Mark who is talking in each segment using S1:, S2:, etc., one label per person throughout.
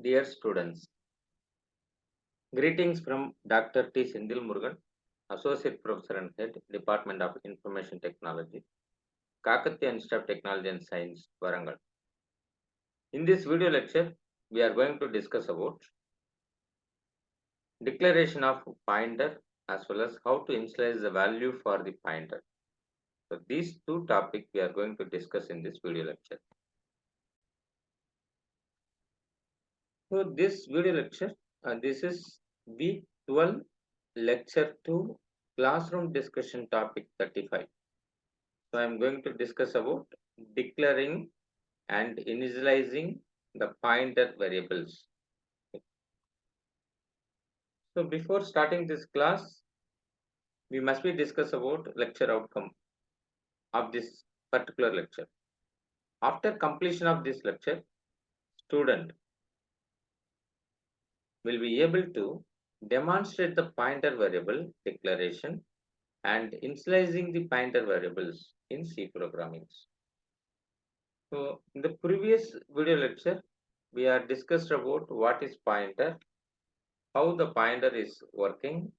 S1: Dear students, greetings from Dr. T. Sindil Murugan, Associate Professor and Head, Department of Information Technology, Kakatiya Institute of Technology and Science, Warangal. In this video lecture, we are going to discuss about declaration of pointer as well as how to initialize the value for the pointer. So these two topics we are going to discuss in this video lecture. So this video lecture, this is week 12, lecture 2, classroom discussion topic 35. So I am going to discuss about declaring and initializing the pointer variables. So before starting this class, we must be discuss about lecture outcome of this particular lecture. After completion of this lecture, student will be able to demonstrate the pointer variable declaration and initializing the pointer variables in C programming. So in the previous video lecture, we are discussed about what is pointer, how the pointer is working,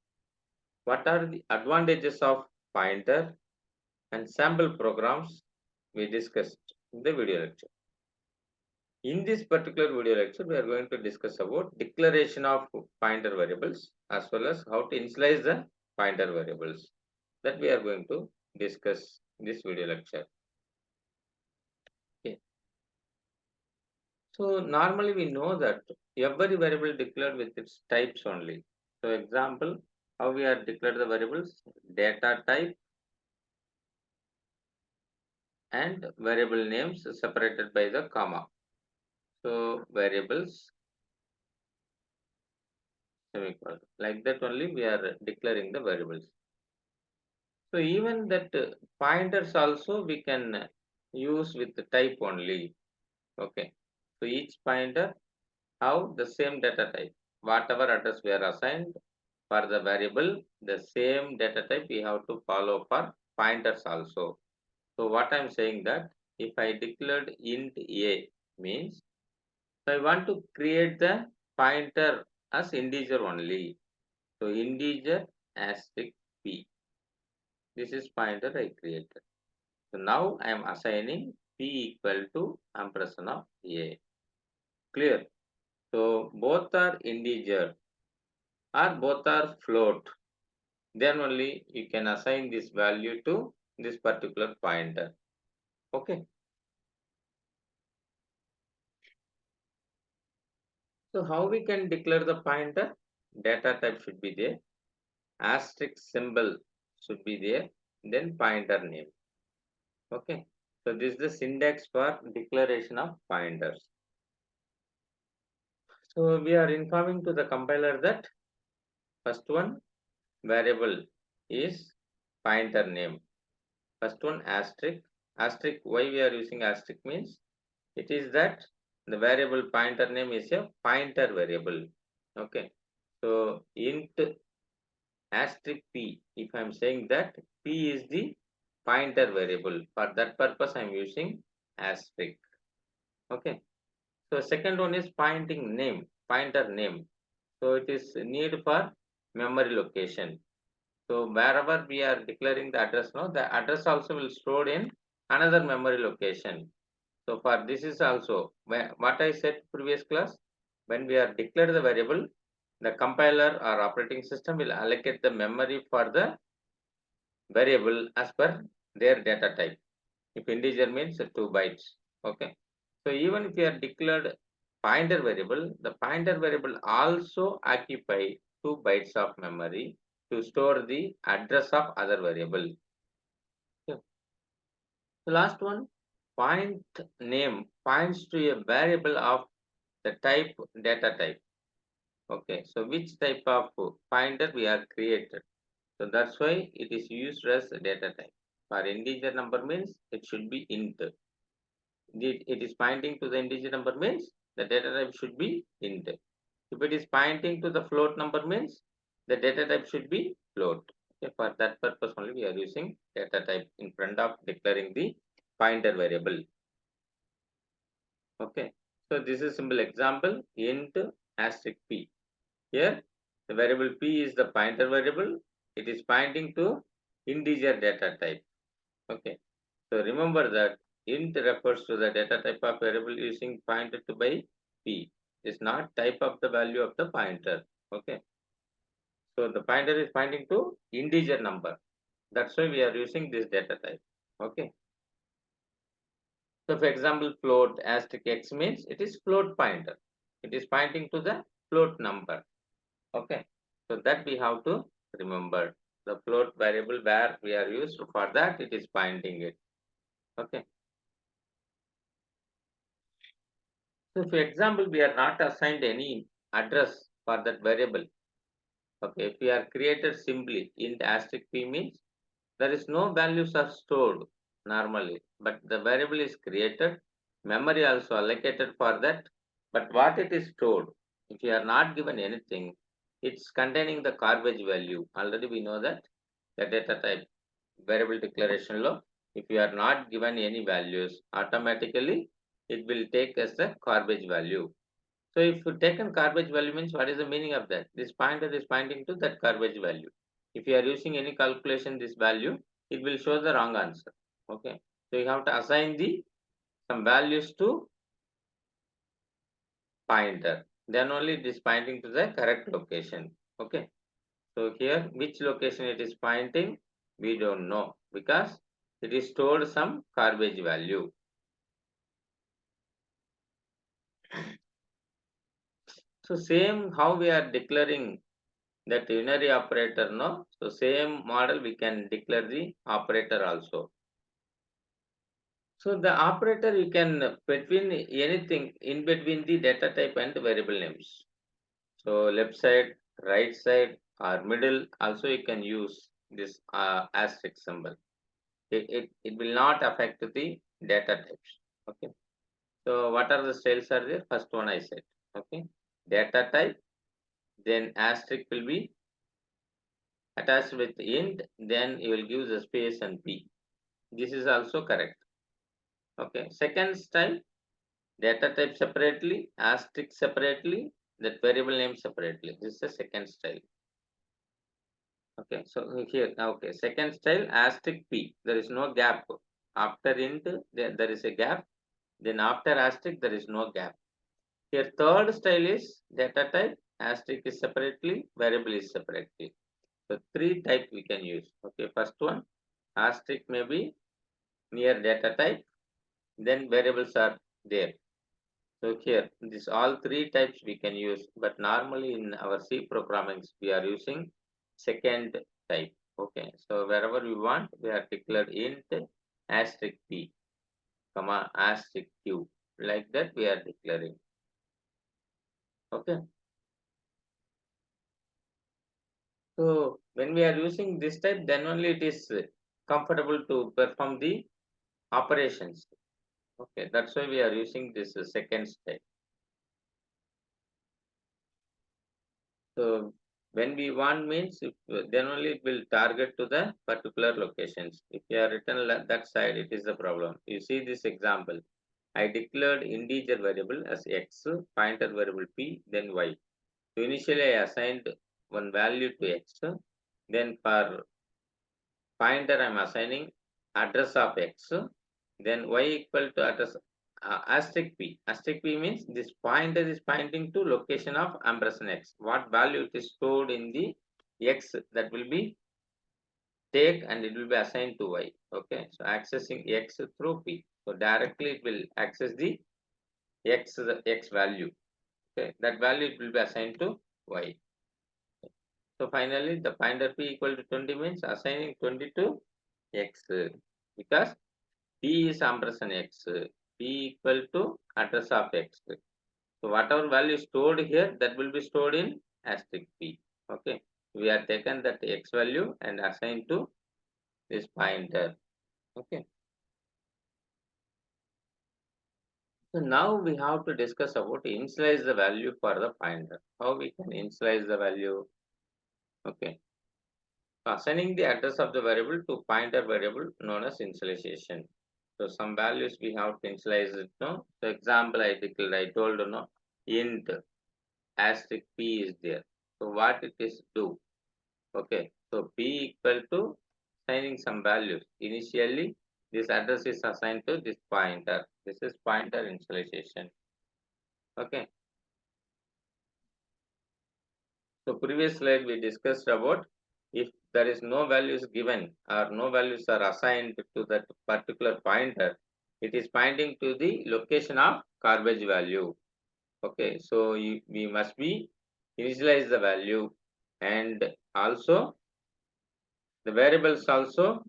S1: what are the advantages of pointer, and sample programs we discussed in the video lecture. In this particular video lecture, we are going to discuss about declaration of pointer variables as well as how to initialize the pointer variables that we are going to discuss in this video lecture. Okay. So normally we know that every variable declared with its types only. So example, how we are declared the variables, data type and variable names separated by the comma. So variables semicolon. Like that only we are declaring the variables. So even that pointers also we can use with the type only. Okay. So each pointer have the same data type. Whatever address we are assigned for the variable, the same data type we have to follow for pointers also. So what I am saying that if I declared int a means I want to create the pointer as integer only. So integer asterisk p. This is pointer I created. So now I am assigning p equal to ampersand of a. Clear? So both are integer or both are float. Then only you can assign this value to this particular pointer. Okay. So how we can declare the pointer? Data type should be there. Asterisk symbol should be there. Then pointer name. Okay. So this is the syntax for declaration of pointers. So we are informing to the compiler that first one variable is pointer name. First one asterisk. Asterisk, why we are using asterisk means it is that the variable pointer name is a pointer variable. Okay. So int asterisk p, if I am saying that p is the pointer variable, for that purpose I am using asterisk. Okay. So second one is pointing name, pointer name. So it is need for memory location. So wherever we are declaring the address now, the address also will stored in another memory location. So for this is also what I said previous class, when we are declared the variable, the compiler or operating system will allocate the memory for the variable as per their data type. If integer means 2 bytes. Okay. So even if you are declared pointer variable, the pointer variable also occupy 2 bytes of memory to store the address of other variable. Okay. The last one, point name points to a variable of the type data type. Okay. So which type of pointer we are created. So that's why it is used as data type. For integer number means it should be int. It is pointing to the integer number means the data type should be int. If it is pointing to the float number means the data type should be float. Okay, for that purpose only we are using data type in front of declaring the pointer variable. Okay. So this is simple example int asterisk p. Here the variable p is the pointer variable. It is pointing to integer data type. Okay. So remember that int refers to the data type of variable using pointer to by p. It's not type of the value of the pointer. Okay. So the pointer is pointing to integer number. That's why we are using this data type. Okay. So for example, float asterisk x means it is float pointer. It is pointing to the float number. Okay. So that we have to remember. The float variable where we are used for that, it is pointing it. Okay. So for example, we are not assigned any address for that variable. Okay. If we are created simply int asterisk p means there is no values are stored normally, but the variable is created, memory also allocated for that, but what it is stored, if you are not given anything, it's containing the garbage value. Already we know that the data type variable declaration law, if you are not given any values, automatically it will take as the garbage value. So if you taken garbage value means what is the meaning of that? This pointer is pointing to that garbage value. If you are using any calculation this value, it will show the wrong answer. Okay. So you have to assign the some values to pointer. Then only it is pointing to the correct location. Okay. So here which location it is pointing, we don't know because it is stored some garbage value. So same how we are declaring that unary operator, no? So same model we can declare the operator also. So the operator you can between anything in between the data type and variable names. So left side, right side or middle also you can use this asterisk symbol. It will not affect the data types. Okay. So what are the styles are there? First one I said. Okay. Data type, then asterisk will be attached with int, then you will give the space and p. This is also correct. Okay. Second style, data type separately, asterisk separately, that variable name separately. This is the second style. Okay. So here, okay. Second style, asterisk p. There is no gap. After int, there is a gap. Then after asterisk, there is no gap. Here, third style is data type, asterisk is separately, variable is separately. So three type we can use. Okay. First one, asterisk may be near data type, then variables are there. So here, this all three types we can use, but normally in our C programmings, we are using second type. Okay, so wherever we want, we are declared int asterisk p, comma asterisk q. Like that, we are declaring. Okay. So when we are using this type, then only it is comfortable to perform the operations. Okay, that's why we are using this second step. So when we want means if, then only it will target to the particular locations. If you are written that side, it is the problem. You see this example. I declared integer variable as x, pointer variable p, then y. So initially I assigned one value to x. Then for pointer I am assigning address of x. Then y equal to address asterisk p. Asterisk p means this pointer is pointing to location of ampersand x. What value it is stored in the x, that will be take and it will be assigned to y. Okay, so accessing x through p. So directly it will access the x value. Okay, that value it will be assigned to y. So finally the pointer p equal to 20 means assigning 20 to x because p is ampersand x. P equal to address of x. So whatever value stored here, that will be stored in asterisk p. Okay. We are taken that x value and assigned to this pointer. Okay. So now we have to discuss about initialize the value for the pointer. How we can initialize the value? Okay. Assigning the address of the variable to pointer variable known as initialization. So some values we have to initialize it. No. So example I declared, I told no int asterisk p is there. So what it is do? Okay. So p equal to assigning some values. Initially, this address is assigned to this pointer. This is pointer initialization. Okay. So previous slide we discussed about if there is no values given or no values are assigned to that particular pointer, it is pointing to the location of garbage value. Okay, so we must be initialize the value, and also the variables also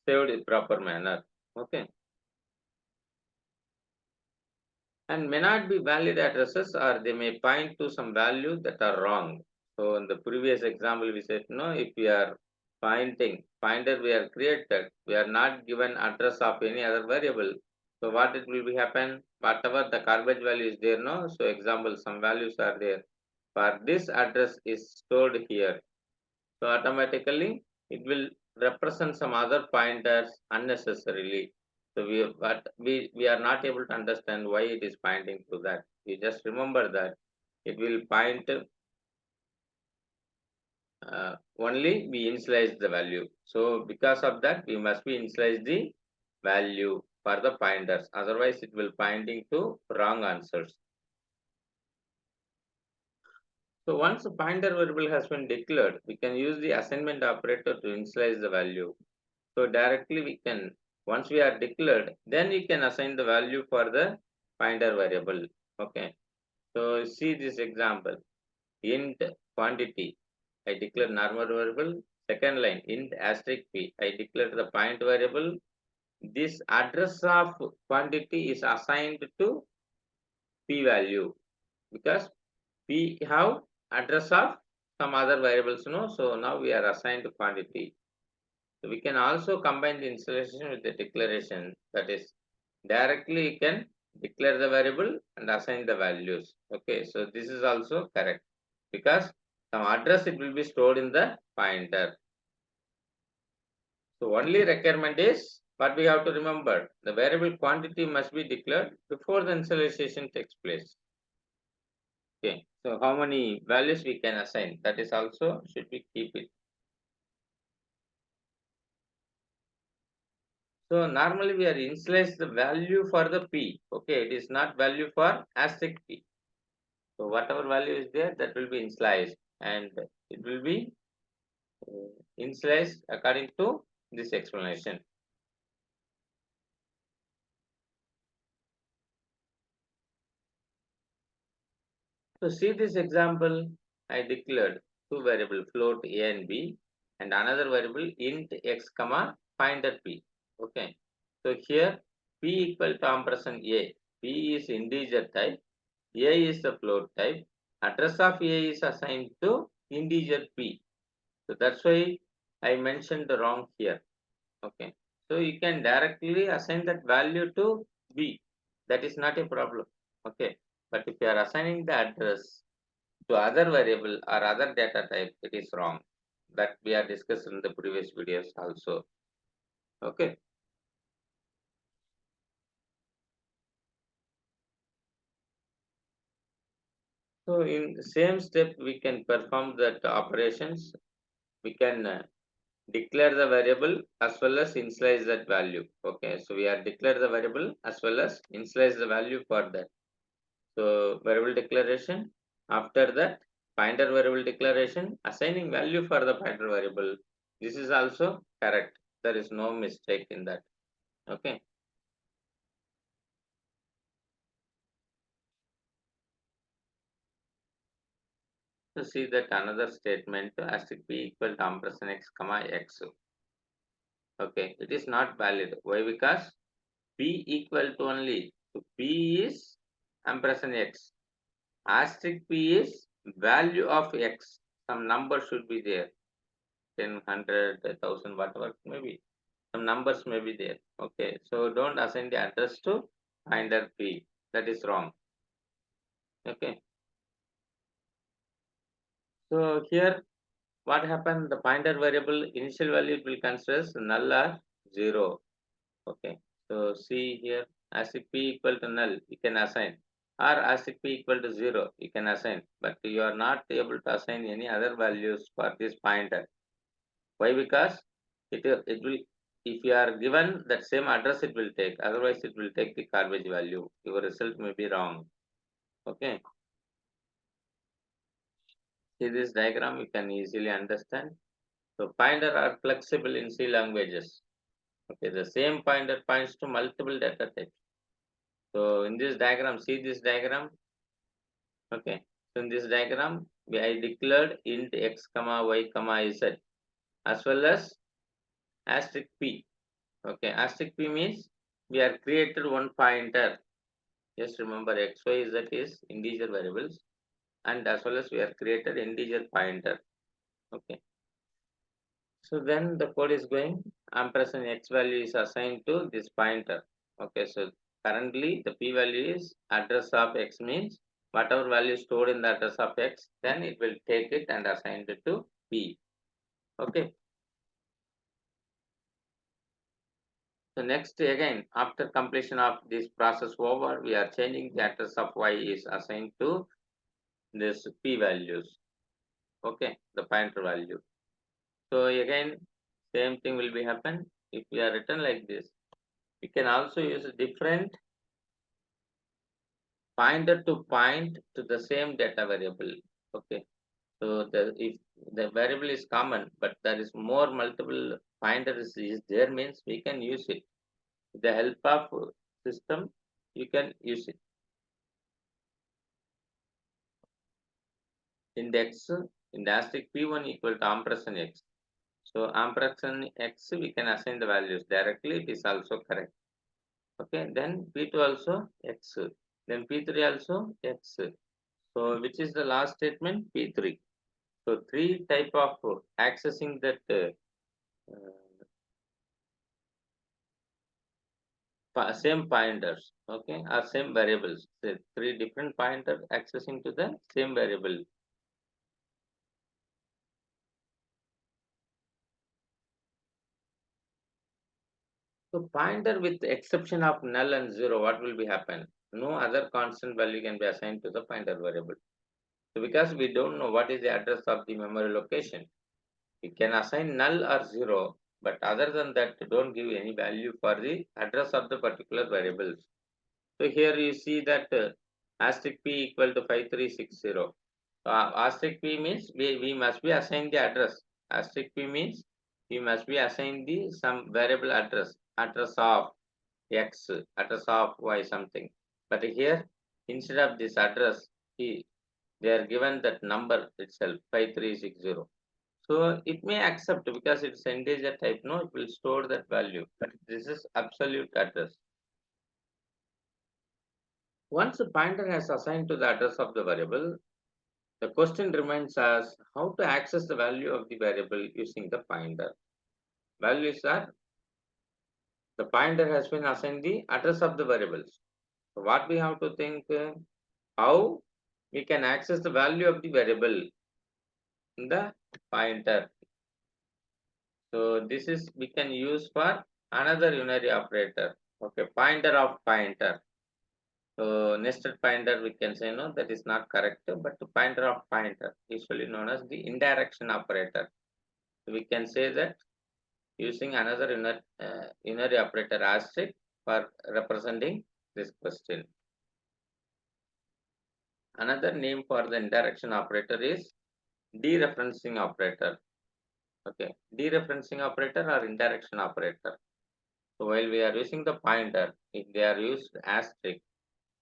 S1: saved in proper manner. Okay, and may not be valid addresses, or they may point to some value that are wrong. So in the previous example we said no, if we are pointer we are created, we are not given address of any other variable. So what it will be happen, whatever the garbage value is there, no, so example some values are there, for this address is stored here, so automatically it will represent some other pointers unnecessarily. So we are not able to understand why it is pointing to that. We just remember that it will point only we initialize the value. So because of that, we must be initialize the value for the pointers. Otherwise, it will pointing to wrong answers. So once a pointer variable has been declared, we can use the assignment operator to initialize the value. So directly we can, once we are declared, then we can assign the value for the pointer variable. Okay. So see this example, int quantity, I declare normal variable. Second line, int asterisk p, I declare the point variable. This address of quantity is assigned to p value because we have address of some other variables, no. So now we are assigned to quantity. So we can also combine the initialization with the declaration. That is, directly you can declare the variable and assign the values. Okay, so this is also correct because some address it will be stored in the pointer. So only requirement is what we have to remember. The variable quantity must be declared before the initialization takes place. Okay, so how many values we can assign, that is also should be keep it. So normally we are initialize the value for the p. Okay, it is not value for asterisk p. So whatever value is there, that will be initialized, and it will be initialized according to this explanation. So see this example, I declared two variable float a and b, and another variable int x comma finder p. Okay. So here p equal to ampersand a. P is integer type, a is the float type. Address of a is assigned to integer p. So that's why I mentioned the wrong here. Okay. So you can directly assign that value to b. That is not a problem. Okay. But if you are assigning the address to other variable or other data type, it is wrong. That we are discussed in the previous videos also. Okay. So in the same step, we can perform that operations. We can declare the variable as well as initialize that value. Okay. So we are declare the variable as well as initialize the value for that. So variable declaration. After that, pointer variable declaration, assigning value for the pointer variable. This is also correct. There is no mistake in that. Okay. So see that another statement asterisk p equal to ampersand x comma x. Okay, it is not valid. Why? Because p equal to only. So p is ampersand x. Asterisk p is value of x. Some number should be there. 10, 100, 1000, whatever maybe. Some numbers may be there. Okay, so don't assign the address to finder p. That is wrong. Okay. So here what happened? The pointer variable initial value will consider null or 0. Okay. So see here, asterisk p equal to null, you can assign, or asterisk p equal to 0, you can assign, but you are not able to assign any other values for this pointer. Why? Because it will, if you are given that same address, it will take, otherwise it will take the garbage value. Your result may be wrong. Okay. See this diagram, you can easily understand. So pointer are flexible in C languages. Okay, the same pointer points to multiple data types. So in this diagram, see this diagram. Okay, so in this diagram, I declared int x comma y comma z as well as asterisk p. Okay, asterisk p means we are created one pointer. Just remember x, y, z is integer variables, and as well as we are created integer pointer. Okay, so then the code is going ampersand x value is assigned to this pointer. Okay, so currently the p value is address of x, means whatever value stored in the address of x, then it will take it and assign it to p. Okay, so next again, after completion of this process over, we are changing the address of y is assigned to this p values. Okay, the pointer value. So again, same thing will be happen. If we are written like this, we can also use a different pointer to point to the same data variable. Okay, so if the variable is common, but there is more multiple pointers is there, means we can use it. With the help of system, you can use it. Index in the asterisk p1 equal to ampersand x. So ampersand x, we can assign the values directly. It is also correct. Okay, then p2 also x, then p3 also x. So which is the last statement? P3. So three type of accessing that same pointers, okay, or same variables. The three different pointers accessing to the same variable. So pointer with exception of null and zero, what will be happen? No other constant value can be assigned to the pointer variable. So because we don't know what is the address of the memory location, we can assign null or zero, but other than that, don't give any value for the address of the particular variables. So here you see that asterisk p equal to 5360. Asterisk p means we must be assigned the address. Asterisk p means we must be assigned the some variable address, address of x, address of y something. But here instead of this address, they are given that number itself 5360. So it may accept because it's integer type, no, it will store that value. But this is absolute address. Once the pointer has assigned to the address of the variable, the question remains as how to access the value of the variable using the pointer. Values are, the pointer has been assigned the address of the variables. So what we have to think, how we can access the value of the variable in the pointer. So this is we can use for another unary operator. Okay, pointer of pointer. So nested pointer we can say no, that is not correct, but the pointer of pointer, usually known as the indirection operator. So we can say that using another unary operator asterisk for representing this question. Another name for the indirection operator is dereferencing operator. Okay, dereferencing operator or indirection operator. So while we are using the pointer, if they are used asterisk,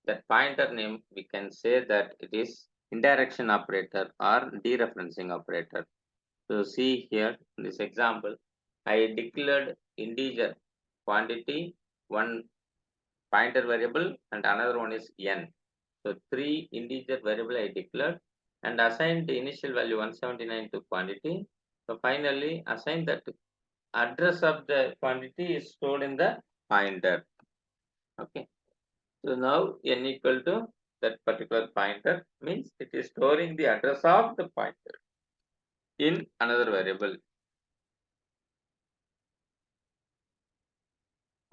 S1: that pointer name we can say that it is indirection operator or dereferencing operator. So see here in this example, I declared integer quantity, one pointer variable and another one is n. So three integer variable I declared and assigned the initial value 179 to quantity. So finally assign that address of the quantity is stored in the pointer. Okay. So now n equal to that particular pointer means it is storing the address of the pointer in another variable.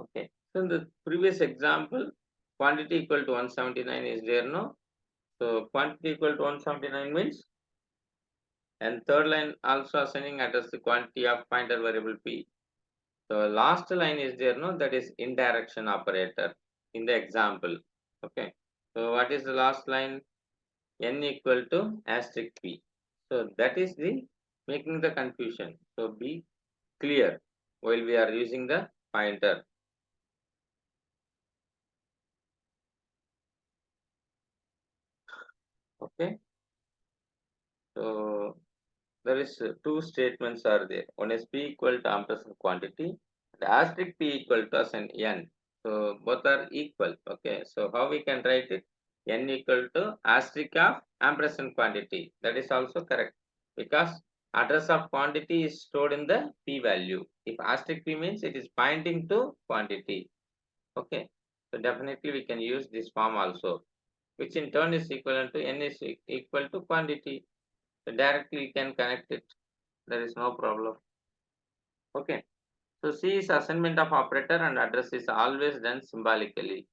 S1: Okay. So in the previous example, quantity equal to 179 is there, no? So quantity equal to 179 means, and third line also assigning address the quantity of pointer variable p. So last line is there, no? That is indirection operator in the example. Okay. So what is the last line? N equal to asterisk p. So that is the making the confusion. So be clear while we are using the pointer. Okay. So there is two statements are there. One is p equal to ampersand quantity, and asterisk p equal to as an n. So both are equal. Okay. So how we can write it? N equal to asterisk of ampersand quantity. That is also correct because address of quantity is stored in the p value. If asterisk p means it is pointing to quantity. Okay. So definitely we can use this form also, which in turn is equivalent to n is equal to quantity. So directly we can connect it. There is no problem. Okay. So C is assignment of operator and address is always done symbolically.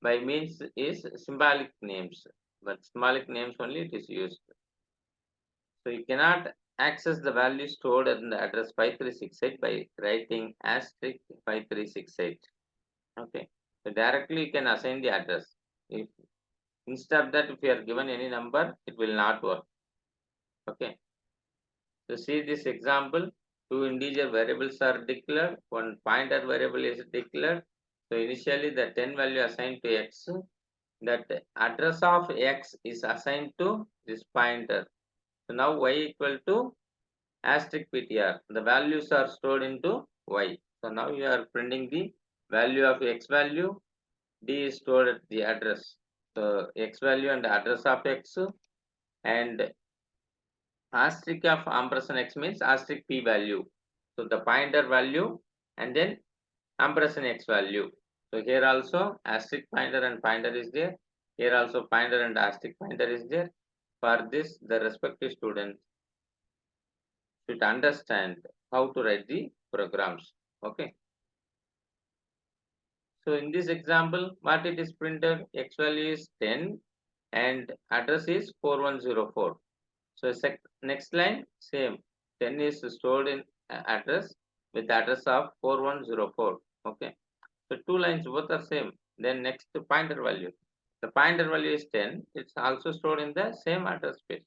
S1: By means is symbolic names, but symbolic names only it is used. So you cannot access the value stored in the address 5368 by writing asterisk 5368. Okay. So directly you can assign the address. If instead of that, if you are given any number, it will not work. Okay. So see this example, two integer variables are declared, one pointer variable is declared. So initially the 10 value assigned to x, that address of x is assigned to this pointer. So now y equal to asterisk ptr. The values are stored into y. So now you are printing the value of x value, d is stored at the address. So x value and address of x, and asterisk of ampersand x means asterisk p value. So the pointer value and then ampersand x value. So here also asterisk pointer and pointer is there. Here also pointer and asterisk pointer is there. For this, the respective student should understand how to write the programs. Okay. So in this example, what it is printed, x value is 10 and address is 4104. So next line, same. 10 is stored in address with address of 4104. Okay. So two lines both are same. Then next pointer value. The pointer value is 10. It's also stored in the same address space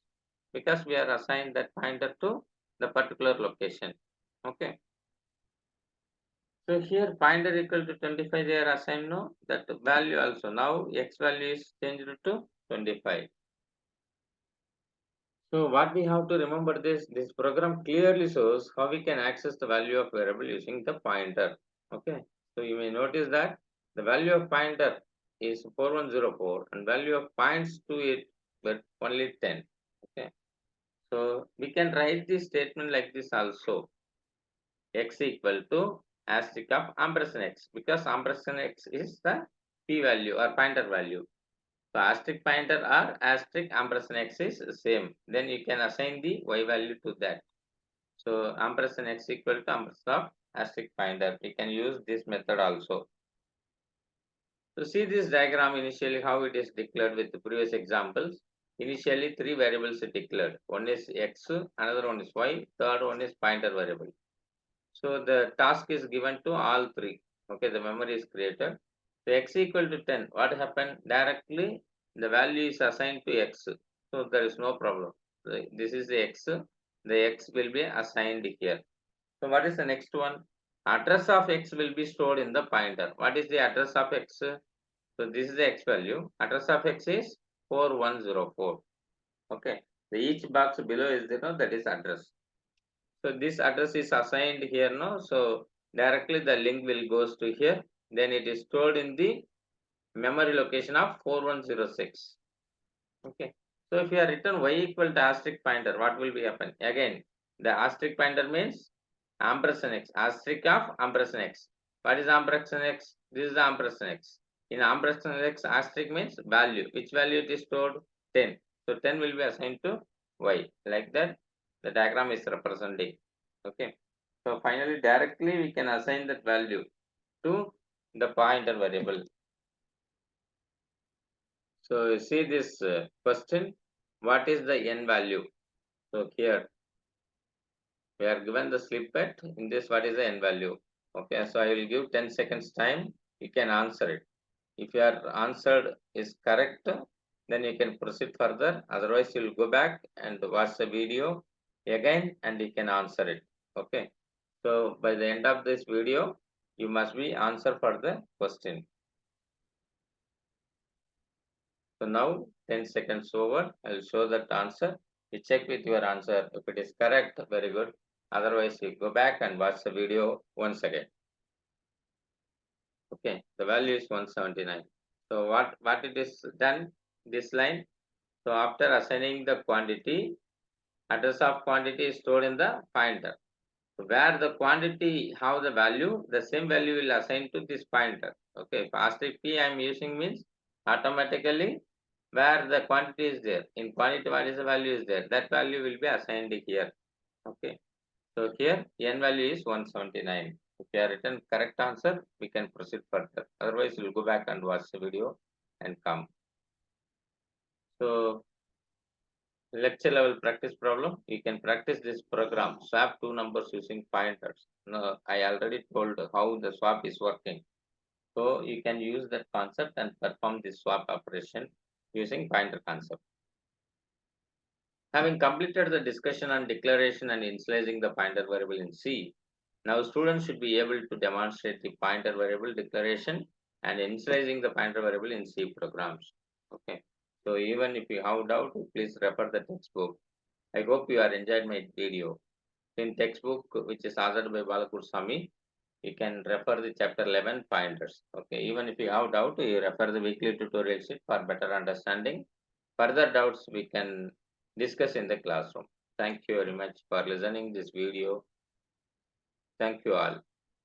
S1: because we are assigned that pointer to the particular location. Okay. So here pointer equal to 25 they are assigned, no, that value also. Now x value is changed to 25. So what we have to remember, this program clearly shows how we can access the value of variable using the pointer. Okay. So you may notice that the value of pointer is 4104 and value of points to it but only 10. Okay. So we can write this statement like this also. X equal to asterisk of ampersand x because ampersand x is the p value or pointer value. So asterisk pointer or asterisk ampersand x is same. Then you can assign the y value to that. So ampersand x equal to ampersand of asterisk pointer. We can use this method also. So see this diagram initially how it is declared with the previous examples. Initially three variables are declared. One is x, another one is y, third one is pointer variable. So the task is given to all three. Okay, the memory is created. So x equal to 10. What happened? Directly the value is assigned to x. So there is no problem. This is the x. The x will be assigned here. So what is the next one? Address of x will be stored in the pointer. What is the address of x? So this is the x value. Address of x is 4104. Okay. The each box below is there, no, that is address. So this address is assigned here, no. So directly the link will goes to here. Then it is stored in the memory location of 4106. Okay. So if you are written y equal to asterisk pointer, what will be happen? Again, the asterisk pointer means ampersand x, asterisk of ampersand x. What is ampersand x? This is the ampersand x. In ampersand x, asterisk means value. Which value it is stored? 10. So 10 will be assigned to y. Like that, the diagram is representing. Okay. So finally, directly we can assign that value. to the pointer variable. So you see this question, what is the n value? So here we are given the snippet. In this, what is the n value? Okay, so I will give 10 seconds time. You can answer it. If your answer is correct, then you can proceed further. Otherwise, you will go back and watch the video again and you can answer it. Okay. So by the end of this video, you must be answer for the question. So now 10 seconds over. I will show that answer. You check with your answer. If it is correct, very good. Otherwise, you go back and watch the video once again. Okay, the value is 179. So what it is done, this line. So after assigning the quantity, address of quantity is stored in the pointer. Where the quantity have the value, the same value will assign to this pointer. Okay, if asterisk p I am using means automatically where the quantity is there, in quantity what is the value is there, that value will be assigned here. Okay, so here n value is 179. If you have written correct answer, we can proceed further. Otherwise, we will go back and watch the video and come. So lecture level practice problem. You can practice this program, swap two numbers using pointers. Now, I already told how the swap is working. So you can use that concept and perform this swap operation using pointer concept. Having completed the discussion on declaration and initializing the pointer variable in C, now students should be able to demonstrate the pointer variable declaration and initializing the pointer variable in C programs. Okay. So even if you have doubt, please refer the textbook. I hope you are enjoyed my video. In textbook, which is authored by Balakur Sami, you can refer the chapter 11 pointers. Okay, even if you have doubt, you refer the weekly tutorial sheet for better understanding. Further doubts we can discuss in the classroom. Thank you very much for listening this video. Thank you all.